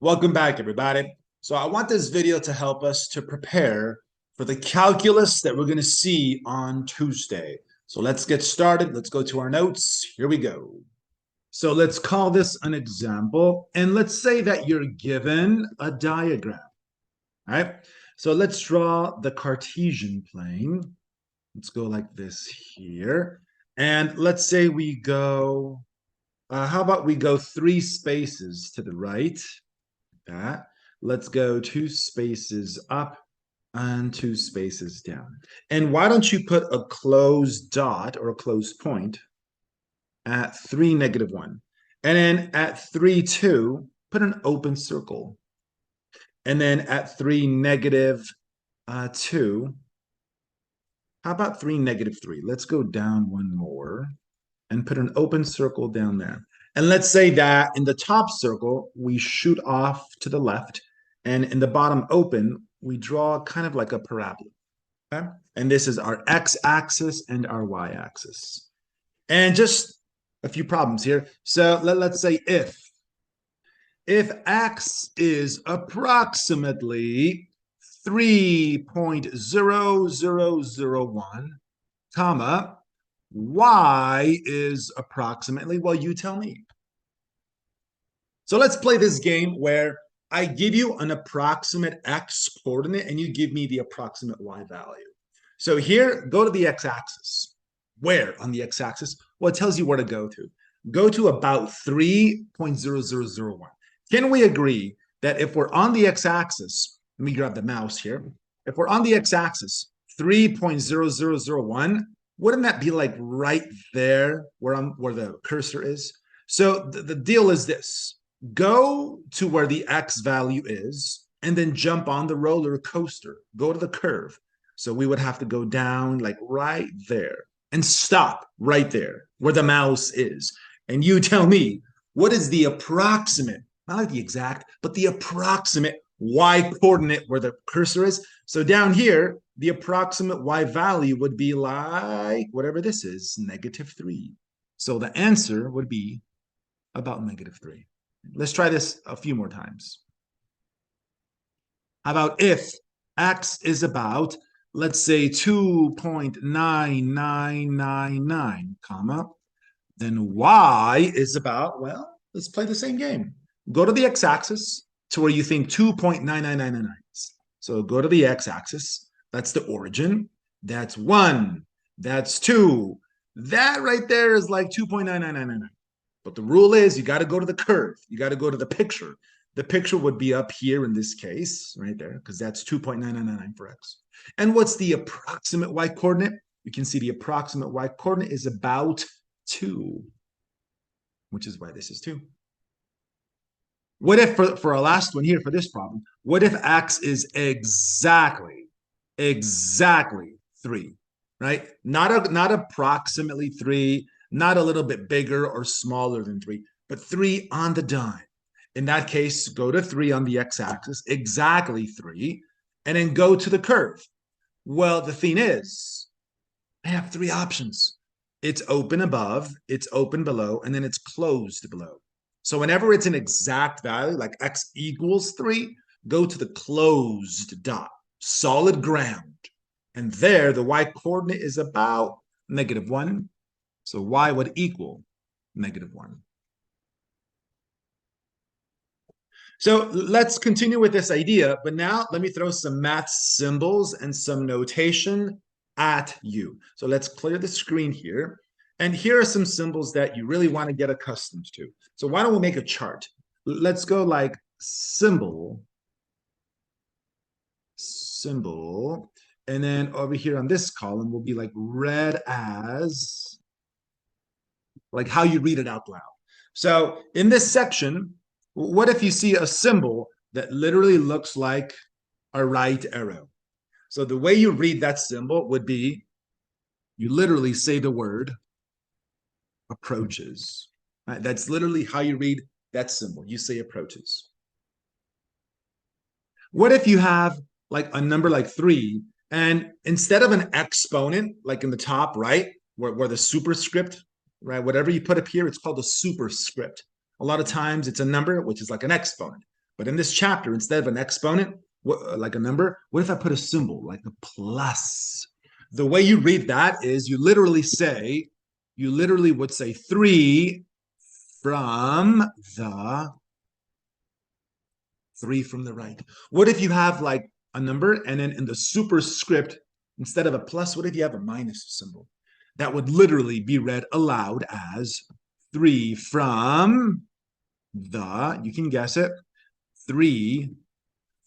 Welcome back, everybody. So I want this video to help us to prepare for the calculus that we're going to see on Tuesday. So let's get started. Let's go to our notes. Here we go. So let's call this an example. And let's say that you're given a diagram. All right. So let's draw the Cartesian plane. Let's go like this here. And let's say we go, how about we go 3 spaces to the right? That. Let's go 2 spaces up and 2 spaces down. And why don't you put a closed dot or a closed point at 3, -1. And then at 3, 2, put an open circle. And then at 3, -2, how about 3, -3? Let's go down one more and put an open circle down there. And let's say that in the top circle, we shoot off to the left. And in the bottom open, we draw kind of like a parabola. Okay? And this is our x-axis and our y-axis. And just a few problems here. So let's say if x is approximately 3.0001, comma, y is approximately, well, you tell me. So let's play this game where I give you an approximate x coordinate and you give me the approximate y value. So here, go to the x-axis. Where on the x-axis? Well, it tells you where to go to. Go to about 3.0001. Can we agree that if we're on the x-axis, let me grab the mouse here. If we're on the x-axis, 3.0001, wouldn't that be like right there where the cursor is? So the deal is this. Go to where the x value is and then jump on the roller coaster. Go to the curve. So we would have to go down like right there and stop right there where the mouse is. And you tell me, what is the approximate, not like the exact, but the approximate y coordinate where the cursor is? So down here, the approximate y value would be like whatever this is, -3. So the answer would be about -3. Let's try this a few more times. How about if x is about, let's say, 2.9999, comma, then y is about, well, let's play the same game. Go to the x-axis to where you think 2.9999 is. So go to the x-axis. That's the origin. That's 1. That's 2. That right there is like 2.9999. But the rule is you got to go to the curve. You got to go to the picture. The picture would be up here in this case, right there, because that's 2.9999 for x. And what's the approximate y coordinate? You can see the approximate y coordinate is about 2, which is why this is 2. What if, for our last one here, for this problem, what if x is exactly 3, right? Not approximately 3, not a little bit bigger or smaller than 3, but 3 on the dime. In that case, go to 3 on the x-axis, exactly 3, and then go to the curve. Well, the thing is, I have 3 options. It's open above, it's open below, and then it's closed below. So whenever it's an exact value, like x equals 3, go to the closed dot, solid ground. And there, the y coordinate is about -1. So y would equal -1. So let's continue with this idea, but now let me throw some math symbols and some notation at you. So let's clear the screen here. And here are some symbols that you really want to get accustomed to. So why don't we make a chart? Let's go like symbol, and then over here on this column will be like read as, like how you read it out loud. So in this section, what if you see a symbol that literally looks like a right arrow? So the way you read that symbol would be, you literally say the word approaches. Right? That's literally how you read that symbol. You say approaches. What if you have like a number like 3, and instead of an exponent, like in the top right, where the superscript, right, whatever you put up here, it's called a superscript. A lot of times it's a number, which is like an exponent. But in this chapter, instead of an exponent, like a number, what if I put a symbol like a plus? The way you read that is you literally would say 3 from the right. What if you have like a number and then in the superscript, instead of a plus, what if you have a minus symbol? That would literally be read aloud as 3 from the, you can guess it, 3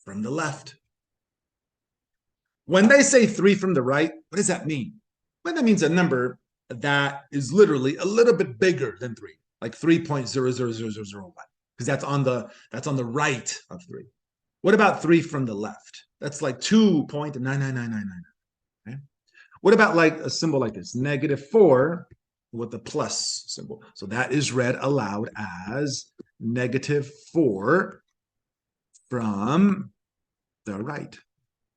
from the left. When they say 3 from the right, what does that mean? Well, that means a number that is literally a little bit bigger than 3, like 3.00001, because that's on the right of 3. What about 3 from the left? That's like 2.99999. Okay? What about like a symbol like this, -4 with the plus symbol? So that is read aloud as -4 from the right.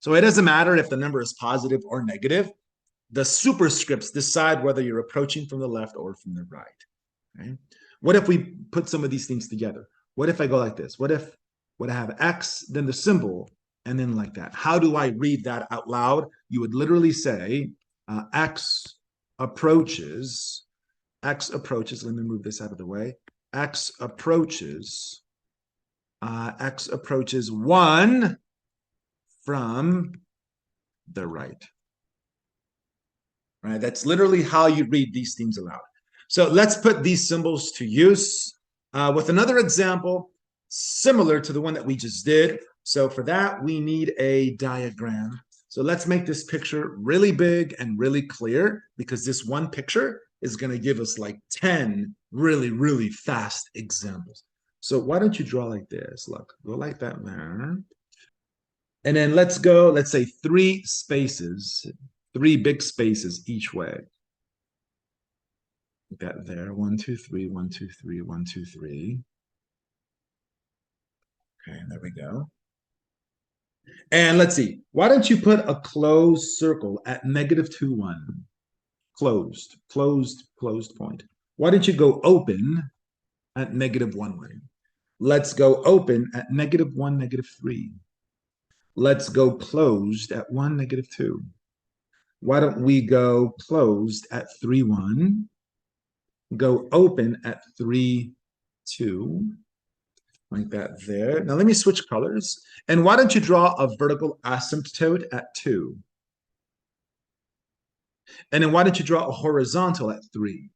So it doesn't matter if the number is positive or negative. The superscripts decide whether you're approaching from the left or from the right. Okay? What if we put some of these things together? What if I go like this? What if I have X, then the symbol, and then like that? How do I read that out loud? You would literally say X approaches, let me move this out of the way. X approaches 1 from the right. Right? That's literally how you read these things aloud. So let's put these symbols to use with another example similar to the one that we just did. So for that, we need a diagram. So let's make this picture really big and really clear, because this one picture is going to give us like 10 really, really fast examples. So why don't you draw like this? Look, go like that there. And then let's say 3 spaces, 3 big spaces each way. That there, 1, 2, 3, 1, 2, 3, 1, 2, 3. Okay, there we go. And let's see, why don't you put a closed circle at -2, 1? Closed point. Why don't you go open at -1, 1? Let's go open at -1, -3. Let's go closed at 1, -2. Why don't we go closed at 3, 1? Go open at 3, 2, like that there. Now let me switch colors. And why don't you draw a vertical asymptote at 2? And then why don't you draw a horizontal at 3?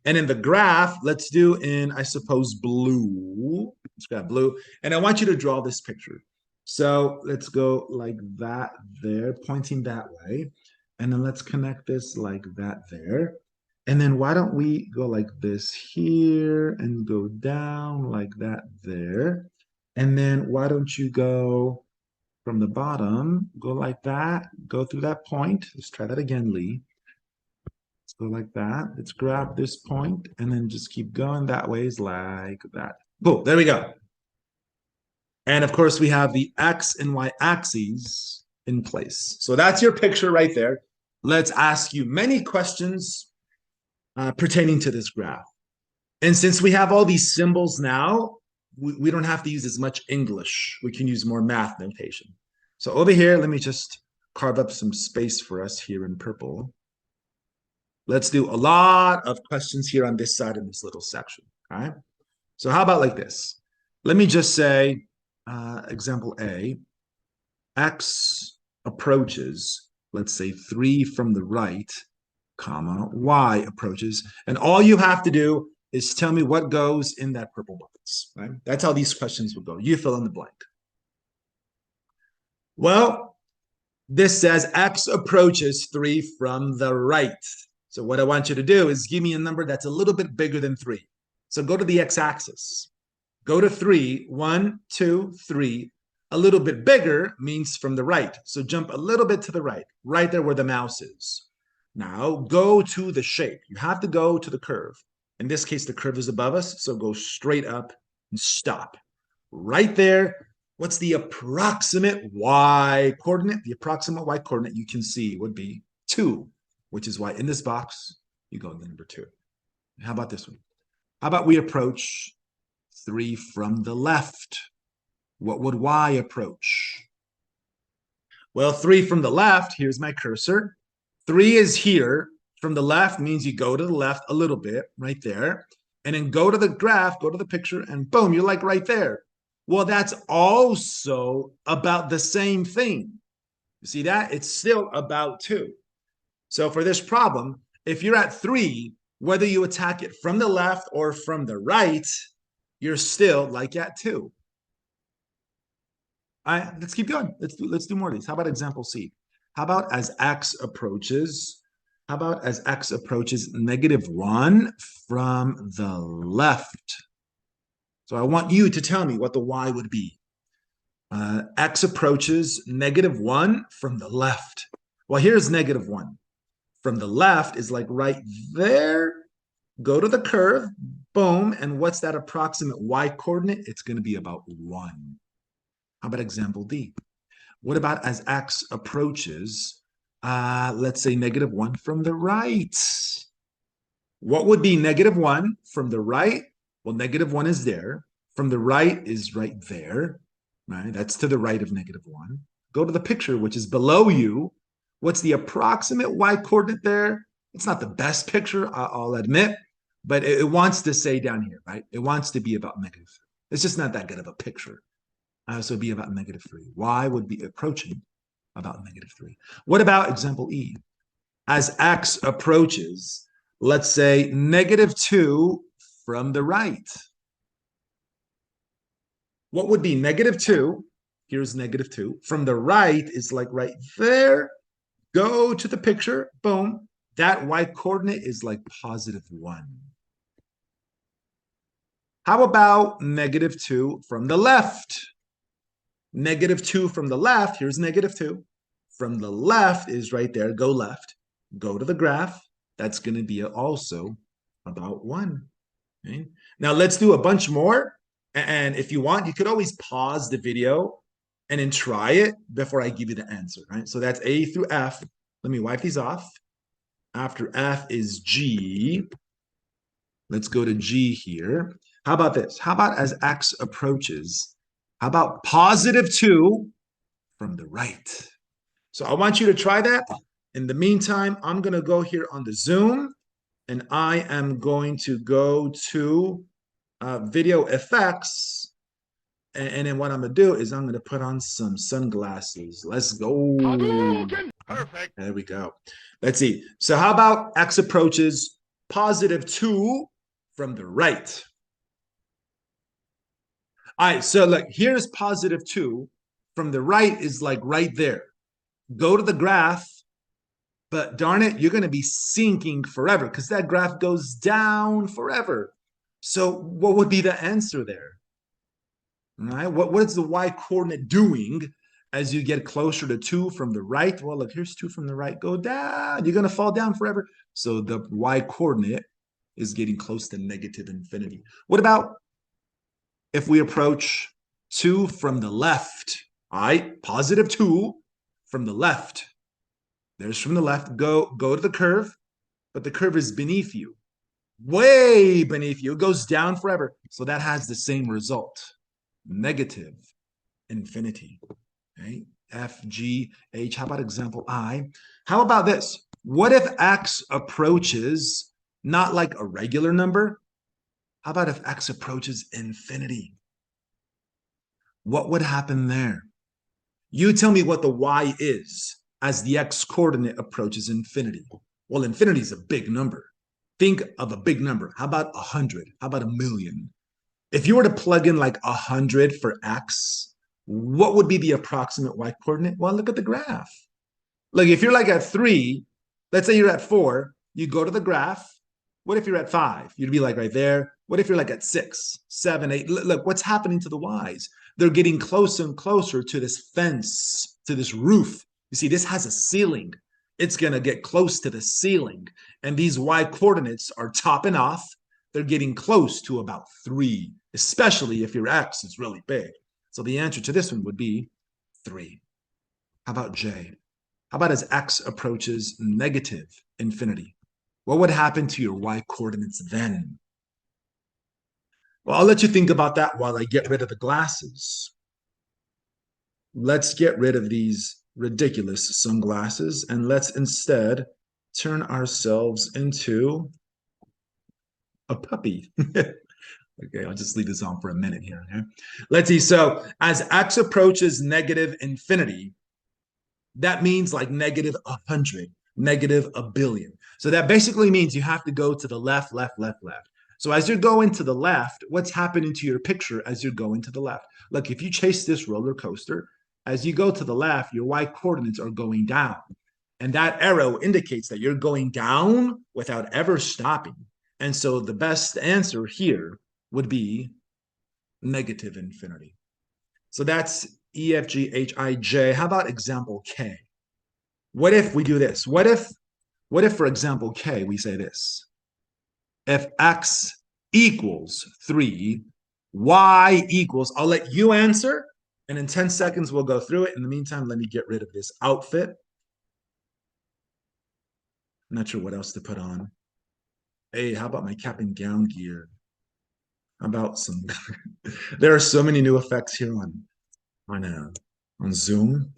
And in the graph, let's do in, I suppose, blue. Let's grab blue. And I want you to draw this picture. So let's go like that there, pointing that way. And then let's connect this like that there. And then why don't we go like this here and go down like that there. And then why don't you go from the bottom, go like that, go through that point. Let's try that again, Lee. Let's go like that. Let's grab this point and then just keep going that ways like that. Boom, there we go. And of course, we have the X and Y axes in place. So that's your picture right there. Let's ask you many questions pertaining to this graph. And since we have all these symbols now, we don't have to use as much English. We can use more math notation. So over here, let me just carve up some space for us here in purple. Let's do a lot of questions here on this side of this little section. All right. So how about like this? Let me just say, example A, X approaches, let's say 3 from the right, comma, Y approaches. And all you have to do is tell me what goes in that purple box. Right? That's how these questions will go. You fill in the blank. Well, this says X approaches 3 from the right. So what I want you to do is give me a number that's a little bit bigger than 3. So go to the X-axis. Go to 3, 1, 2, 3. A little bit bigger means from the right. So jump a little bit to the right, right there where the mouse is. Now go to the shape. You have to go to the curve. In this case, the curve is above us, so go straight up and stop. Right there, what's the approximate y coordinate? The approximate y coordinate you can see would be 2, which is why in this box, you go to the number 2. How about this one? How about we approach 3 from the left? What would y approach? Well, 3 from the left, here's my cursor. 3 is here. From the left means you go to the left a little bit, right there. And then go to the graph, go to the picture, and boom, you're like right there. Well, that's also about the same thing. You see that? It's still about 2. So for this problem, if you're at 3, whether you attack it from the left or from the right, you're still like at 2. All right, let's keep going. Let's do more of these. How about example C? How about as x approaches? How about as x approaches -1 from the left? So I want you to tell me what the y would be. X approaches -1 from the left. Well, here's -1. From the left is like right there. Go to the curve, boom, and what's that approximate y coordinate? It's going to be about 1. How about example D? What about as x approaches, let's say -1 from the right? What would be -1 from the right? Well, -1 is there. From the right is right there, right? That's to the right of -1. Go to the picture, which is below you. What's the approximate y coordinate there? It's not the best picture, I'll admit, but it wants to say down here, right? It wants to be about -3. It's just not that good of a picture. So it'd be about -3. Y would be approaching about -3. What about example E? As x approaches, let's say -2 from the right. What would be -2? Here's -2. From the right is like right there. Go to the picture, boom. That y coordinate is like +1. How about -2 from the left? -2 from the left, here's -2. From the left is right there, go left. Go to the graph. That's going to be also about 1. Okay? Now let's do a bunch more. And if you want, you could always pause the video and then try it before I give you the answer, right? So that's A through F. Let me wipe these off. After F is G. Let's go to G here. How about this? How about as x approaches? How about +2 from the right? So I want you to try that. In the meantime, I'm going to go here on the Zoom, and I am going to go to video effects. And then what I'm going to do is I'm going to put on some sunglasses. Let's go. Perfect. There we go. Let's see. So how about x approaches +2 from the right? All right, so look, here's +2. From the right is like right there. Go to the graph, but darn it, you're going to be sinking forever because that graph goes down forever. So what would be the answer there? All right, what is the y coordinate doing as you get closer to 2 from the right? Well, look, here's 2 from the right. Go down. You're going to fall down forever. So the y coordinate is getting close to -infinity. What about if we approach 2 from the left? All right, +2 from the left. There's from the left. Go to the curve, but the curve is beneath you, way beneath you. It goes down forever. So that has the same result, -infinity. Okay, F, G, H. How about example I? How about this? What if x approaches not like a regular number? How about if x approaches infinity? What would happen there? You tell me what the y is as the x coordinate approaches infinity. Well, infinity is a big number. Think of a big number. How about 100? How about 1,000,000? If you were to plug in like 100 for x, what would be the approximate y coordinate? Well, look at the graph. Like if you're like at 3, let's say you're at 4, you go to the graph. What if you're at 5? You'd be like right there. What if you're like at 6, 7, 8? Look, what's happening to the y's? They're getting closer and closer to this fence, to this roof. You see, this has a ceiling. It's going to get close to the ceiling. And these y coordinates are topping off. They're getting close to about 3, especially if your x is really big. So the answer to this one would be 3. How about J? How about as x approaches -infinity? What would happen to your y coordinates then? Well, I'll let you think about that while I get rid of the glasses. Let's get rid of these ridiculous sunglasses and let's instead turn ourselves into a puppy. Okay, I'll just leave this on for a minute here. Okay? Let's see. So as x approaches negative infinity, that means like negative 100, negative a billion. So that basically means you have to go to the left, left, left, left. So as you're going to the left, what's happening to your picture as you're going to the left? Look, if you chase this roller coaster, as you go to the left, your y coordinates are going down. And that arrow indicates that you're going down without ever stopping. And so the best answer here would be negative infinity. So that's E, F, G, H, I, J. How about example K? What if we do this? What if, for example, K, we say this? If x equals 3, y equals, I'll let you answer, and in 10 seconds, we'll go through it. In the meantime, let me get rid of this outfit. I'm not sure what else to put on. Hey, how about my cap and gown gear? How about some, there are so many new effects here on Zoom.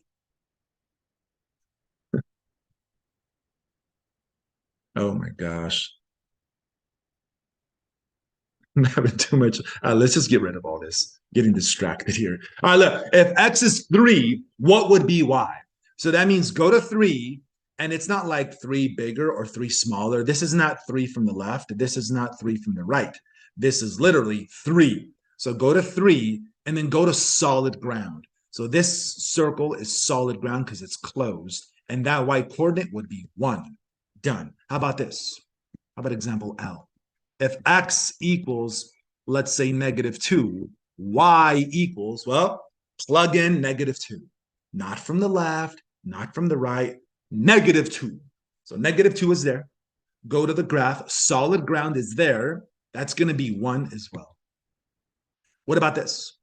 Oh my gosh. I'm having too much. Let's just get rid of all this. Getting distracted here. All right, look. If x is 3, what would be y? So that means go to 3, and it's not like 3 bigger or 3 smaller. This is not 3 from the left. This is not 3 from the right. This is literally 3. So go to 3, and then go to solid ground. So this circle is solid ground because it's closed, and that y coordinate would be 1. Done. How about this? How about example L? If x equals, let's say, negative 2, y equals, well, plug in negative 2. Not from the left, not from the right, negative 2. So negative 2 is there. Go to the graph. Solid ground is there. That's going to be 1 as well. What about this?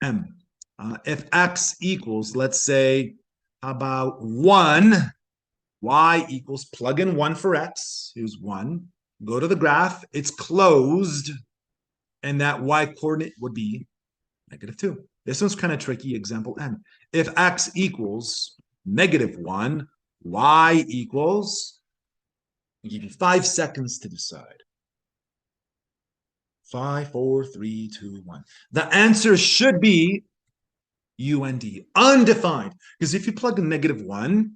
M. If x equals, let's say, how about 1, y equals, plug in 1 for x. Here's 1. Go to the graph, it's closed, and that y coordinate would be negative 2. This one's kind of tricky, example N. If x equals negative 1, y equals, I'll give you 5 seconds to decide. 5, 4, 3, 2, 1. The answer should be UND, undefined. Because if you plug in negative 1,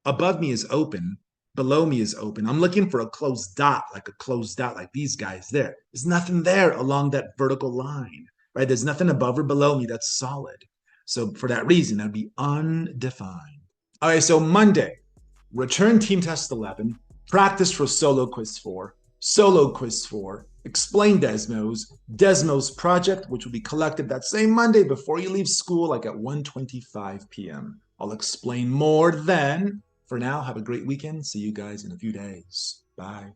above me is open, below me is open. I'm looking for a closed dot, like these guys there. There's nothing there along that vertical line, right? There's nothing above or below me that's solid. So for that reason, that'd be undefined. All right, so Monday, return team test 11, practice for solo quiz 4, solo quiz 4, explain Desmos project, which will be collected that same Monday before you leave school, like at 1:25 p.m. I'll explain more then. For now, have a great weekend. See you guys in a few days. Bye.